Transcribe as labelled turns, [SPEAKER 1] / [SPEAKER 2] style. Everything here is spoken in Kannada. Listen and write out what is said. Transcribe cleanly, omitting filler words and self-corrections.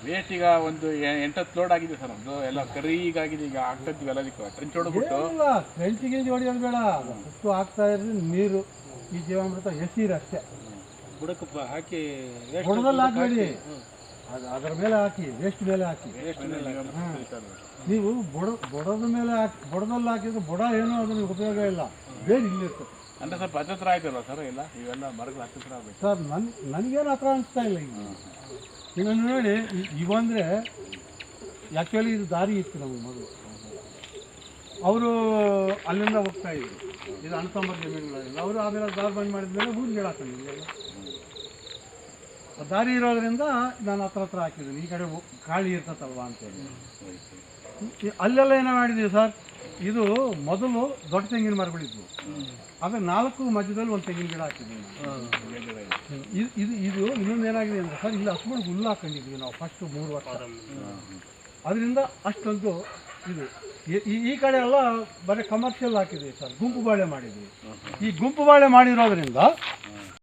[SPEAKER 1] ವೇಸ್ಟ್ ಈಗ ಒಂದು 8-10 ಲೋಡ್ ಆಗಿದೆ ಸರ್, ಅದು ಎಲ್ಲ ಕರಿಗಾಗಿದೆ. ಈಗ ಆಗ್ತದ್ವಿ ಎಲ್ಲದಕ್ಕೆ ಟ್ರೆಂಚ್ ಹೊಡ್ಬಿಟ್ಟು
[SPEAKER 2] ಟ್ರೆಂಚಿಗೆ ಹೊಡಿಯೋದು ಬೇಡ, ಸುತ್ತು ಹಾಕ್ತಾ ಇದ್ರೆ ನೀರು ಈ ಜೀವಾಮೃತ ಎಸೀರು ಅಷ್ಟೇ.
[SPEAKER 3] ಬುಡಕಪ್ಪ ಹಾಕಿ
[SPEAKER 2] ಬುಡದಲ್ಲಿ ಹಾಕಬೇಡಿ, ಅದರ ಮೇಲೆ ಹಾಕಿ, ವೇಸ್ಟ್ ಮೇಲೆ ಹಾಕಿ. ನೀವು ಬುಡದ ಮೇಲೆ ಹಾಕಿ, ಬುಡದಲ್ಲಿ ಹಾಕಿದ್ರೆ ಬುಡ ಏನೋ ಅದ್ರ ಉಪಯೋಗ ಇಲ್ಲ, ಬೇರೆ ಇಲ್ಲಿರ್ತದೆ.
[SPEAKER 1] ಅಂದರೆ ಸ್ವಲ್ಪ ಹತ್ತಿರ ಆಯ್ತಲ್ಲ ಸರ್, ಇಲ್ಲ ಇವೆಲ್ಲ ಮರಗಳು ಹತ್ತಿರ ಆಗಬೇಕು
[SPEAKER 2] ಸರ್. ನನಗೇನು ಹತ್ರ ಅನಿಸ್ತಾ ಇಲ್ಲ. ಈಗ ಇನ್ನೊಂದು ನೋಡಿ, ಇವಂದರೆ ಆ್ಯಕ್ಚುಲಿ ಇದು ದಾರಿ ಇತ್ತು ನಮಗೆ ಮೊದಲು. ಅವರು ಅಲ್ಲಿಂದ ಹೋಗ್ತಾ ಇದ್ರು, ಇದು ಅಣ್ತಂಬರ್ ಜಮೀನುಗಳಿಲ್ಲ. ಅವರು ಆಮೇಲೆ ದಾರಿ ಬಂದ್ ಮಾಡಿದ್ಮೇಲೆ ಊರಿಗೆ ಹಾಕೊಂಡಿಲ್ಲ. ದಾರಿ ಇರೋದ್ರಿಂದ ನಾನು ಹತ್ರ ಹಾಕಿದ್ದೀನಿ, ಈ ಕಡೆ ಗಾಳಿ ಇರ್ತದಲ್ವ ಅಂತೇಳಿ. ಅಲ್ಲೆಲ್ಲ ಏನೋ ಮಾಡಿದ್ದೀವಿ ಸರ್. ಇದು ಮೊದಲು ದೊಡ್ಡ ತೆಂಗಿನ ಮರಗಳಿದ್ವು, ಆದರೆ 4 ಮಧ್ಯದಲ್ಲಿ ಒಂದು ತೆಂಗಿನ ಗಿಡ ಹಾಕಿದ್ವಿ ನಾವು. ಇದು ಇನ್ನೊಂದು ಏನಾಗಿದೆ ಅಂದರೆ ಸರ್, ಇಲ್ಲಿ ಹಸುಗಳಿಗೆ ಹುಲ್ಲು ಹಾಕೊಂಡಿದ್ವಿ ನಾವು ಫಸ್ಟು 3 ವರ್ಷ. ಅದರಿಂದ ಅಷ್ಟೊಂದು ಇದು ಈ ಕಡೆ ಎಲ್ಲ ಬರೀ ಕಮರ್ಷಿಯಲ್ ಹಾಕಿದ್ವಿ ಸರ್, ಗುಂಪು ಬಾಳೆ ಮಾಡಿದ್ವಿ. ಈ ಗುಂಪು ಬಾಳೆ ಮಾಡಿರೋದ್ರಿಂದ